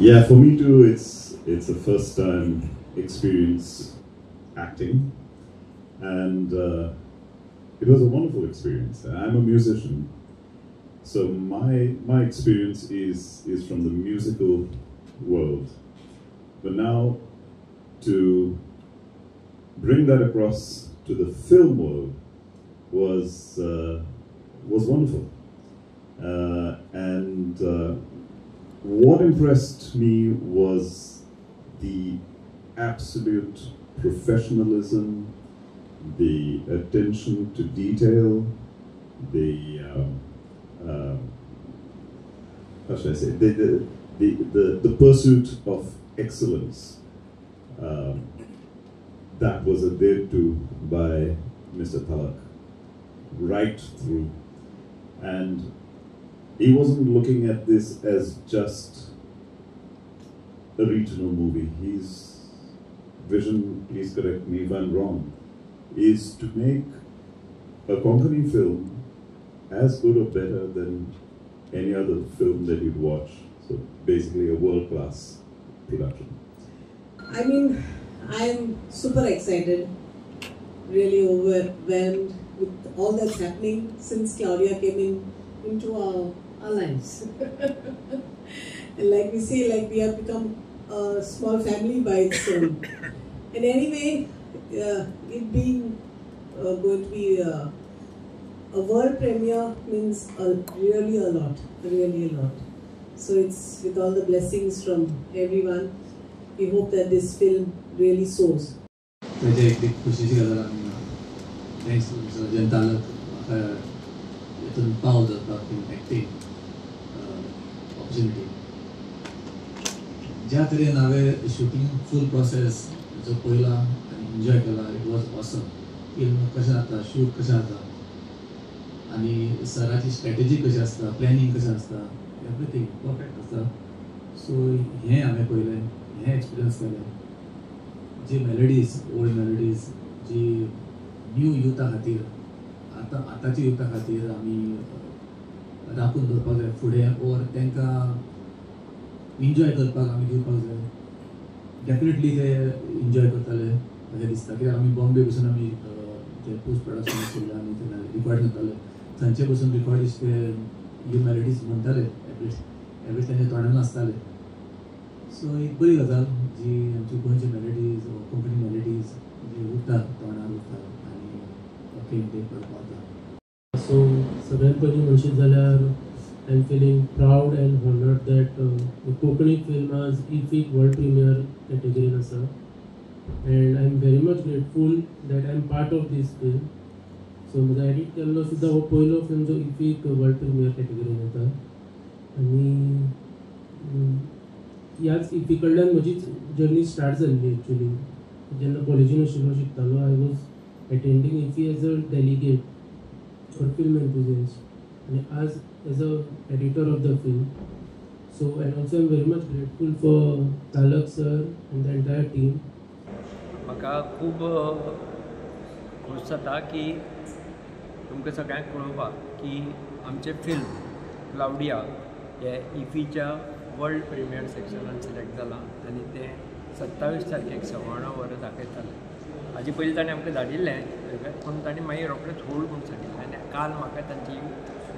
Yeah, for me too, it's a first time experience acting, and it was a wonderful experience. I'm a musician, so my experience is from the musical world, but now to bring that across to the film world was wonderful, and what impressed me was the absolute professionalism, the attention to detail, the how should I say, the pursuit of excellence that was adhered to by Mr. Thalak right through, and he wasn't looking at this as just a regional movie. His vision, please correct me if I'm wrong, is to make a Konkani film as good or better than any other film that you'd watch. So basically a world-class production. I mean, I'm super excited, really overwhelmed with all that's happening since Claudia came into our lives. And like we say, like we have become a small family by its own. And anyway, it being going to be a world premiere means really a lot. So it's with all the blessings from everyone. We hope that this film really soars. ज्या तरेन हांवें shooting फूल process जो पळयला आनी enjoy केला, it was awesome. Film कशें जाता, shoot कशें जाता, आनी सराची स्ट्रॅटेजी कशी आसता, प्लॅनिंग कशें आसता, एवरीथींग परफेक्ट आसता. सो हें हांवें पळयलें, हें एक्सपिरियन्स केलें. जी मेलोडीज, ओल्ड मेलोडीज, जी न्यू युथा खातीर, आतांच्या युथा खातीर आमी राखून दवरपाक जाय फुडें, ओर तांकां एन्जॉय करपाक आमी दिवपाक जाय. डेफिनेटली ते एन्जॉय करताले अशें दिसता, कित्याक आमी बॉम्बे बसून आमी जे पोस्ट प्रोडक्शन आशिल्लें आमी तेन्ना रिकॉर्ड करताले, थंयचे बसून रिकॉर्डिस्ट ते न्यू मेलोडीज म्हणटाले, एवरी तांच्या तोंडान आसताले. सो एक बरी गजाल जी आमची गोंयची मेलोडीज, कोंकणी मेलोडीज जी उरता तोंडार उरता आनी ओके टेक करपाक जाता. सो सगळ्यात पयलीं म्हणशीत जाल्यार I'm feeling proud and honored that the Konkani film has IFFIC World Premiere category nasa, and I'm very much grateful that I'm part of this film. So माझा एडिट केल्लो सुद्दां हो पयलो फिल्म जो IFFIC World Premiere category येता, आनी ह्याच IFFIC कडल्यान म्हजी जर्नी स्टार्ट जाल्ली. एक्चुअली जेन्ना कॉलेजीन आशिल्लो शिकतालो, I was attending IFFI as a delegate for film enthusiasts, and as a editor of the film. So, and also I'm very much grateful for Thalak sir and the entire team. म्हाका खूब खोस जाता की तुमकां सगळ्यांक कळोवपाक की आमचें film Claudia हे IFFIच्या वर्ल्ड प्रिमियर सेक्शनान सिलेक्ट जालां आनी तें 27 तारखेक 9:15 वरां दाखयतालें. हाजे पयलीं ताणें आमकां धाडिल्लें, पूण ताणें मागीर रोखडेंच होल्ड म्हणून सांगिल्लें, आनी काल म्हाका तांची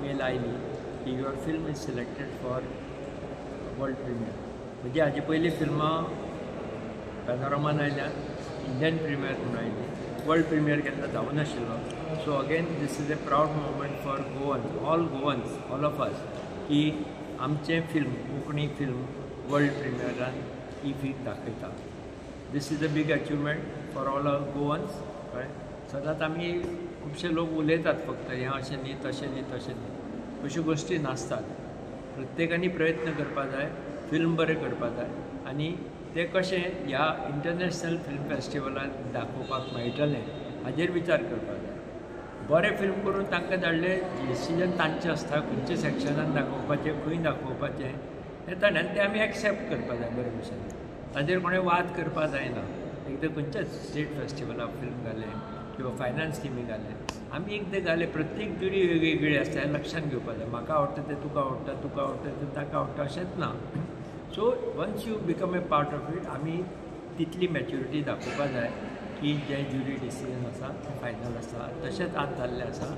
मेल आयली की your film is selected for world premiere. म्हणजे हाजे पयलीं फिल्मां पॅनोरमान आयल्यान इंडियन प्रिमियर म्हणून आयली, वर्ल्ड प्रिमियर केन्ना जावं नाशिल्लो. So again this is a proud moment for Goans, all Goans, all of us, की आमचें फिल्म, कोंकणी फिल्म वर्ल्ड प्रिमियरान IFFIक दाखयता. This is a big achievement for all of Goans. कळ्ळें. सदांच आमी खुबशे लोक उलयतात फक्त हें अशें न्ही, तशें न्ही, तशें न्ही, अश्यो गोश्टी नासतात. प्रत्येकानी प्रयत्न करपा जाय, फिल्म बरें करपा जाय, आनी तें कशें ह्या इंटरनॅशनल फिल्म फेस्टिवलाक दाखोवपाक मेळटलें हाजेर विचार करपा जाय. बरें फिल्म करून तांकां धाडलें, डिसिजन तांचें आसता, खंयच्या सेक्शनान दाखोवपाचें, खंय दाखोवपाचें, तें ताणें तें आमी एक्सेप्ट करपा जाय बरे भशेन. ताजेर कोणें वाद करपा जायना. एकदां खंयच्याच स्टेट फेस्टिवलाक फिल्म घालें किंवा फायनान्स स्किमी घालें, आमी एकदां घालें, प्रत्येक जोडी वेगवेगळी आसता हें लक्षांत घेवपाक जाय. म्हाका आवडटा तें तुका आवडटा, तुका आवडटा तें ताका आवडटा अशेंच ना. So once you become a part of it आमी तितली मॅच्युरिटी दाखोवपा जाय की जे ज्युरी डिसिजन आसा ते फायनल आसा तशेंच आज जाल्लें आसा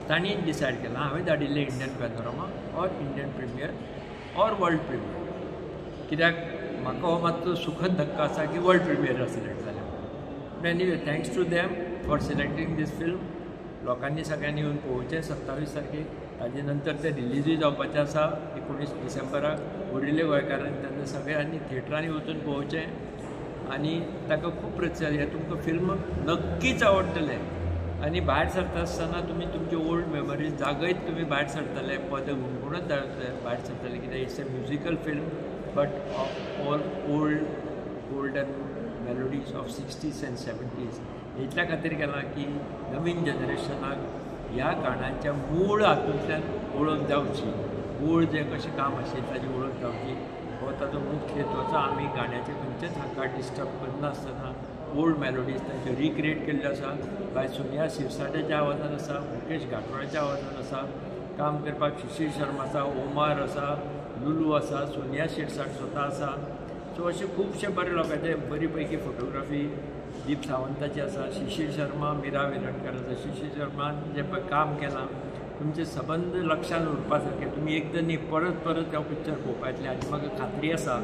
तांणी डिसायड केलां हांवें धाडिल्लें Indian panorama or Indian premiere or world premiere कित्याक म्हाका हो मातसो सुखद धक्का आसा की वर्ल्ड प्रिमियर सिलेक्ट जालें पूण anyway thanks to them for selecting this film लोकांनी सगळ्यांनी येवन पळोवचें 27 तारखेक ताजे नंतर ते रिलीजूय जावपाचें आसा 19 डिसेंबराक उरिल्ले गोंयकारांनी तेन्ना सगळ्यांनी थिएटरांनी वचून पळोवचें आनी ताका खूब प्रतिसाद हे तुमकां फिल्म नक्कीच आवडटलें आनी भायर सरता आसतना तुमी तुमचे ओल्ड मेमरीज जागयत तुमी भायर सरतले पद गुणगुणत भायर सरतले कित्याक it's a musical film but of all golden melodies of 60s and 70s इतल्या खातीर केलां की नवीन जनरेशनाक ह्या गाण्याच्या मूळ हातूंतल्यान वळख जावची मूळ जें कशें काम आशिल्लें ताची वळख जावची हो ताचो मुख्य हेतू आसा आमी गाण्याचे खंयचेच हाका डिस्टर्ब करनासतना ओल्ड मेलोडीज तांच्यो रिक्रिएट केल्ल्यो आसा भायर सुनिया शिरसाट्याच्या आवाजान आसा मुकेश घाटोळाच्या आवाजान आसा काम करपाक शिशीर शर्मा आसा ओमार आसा लुलू आसा सोनिया शिरसाट स्वता आसा सो अशे खुबशे बरे लोकांचे बरी पैकी फोटोग्राफी दीप सावंताची आसा शिशीर शर्मा मिरा वेलणकर आसा शिशीर शर्मान जे पळय काम केलां तुमचे संबंद लक्षांत उरपा सारके तुमी एकदां न्ही परत परत हो पिक्चर पळोवपा येतले हाची म्हाका खात्री आसा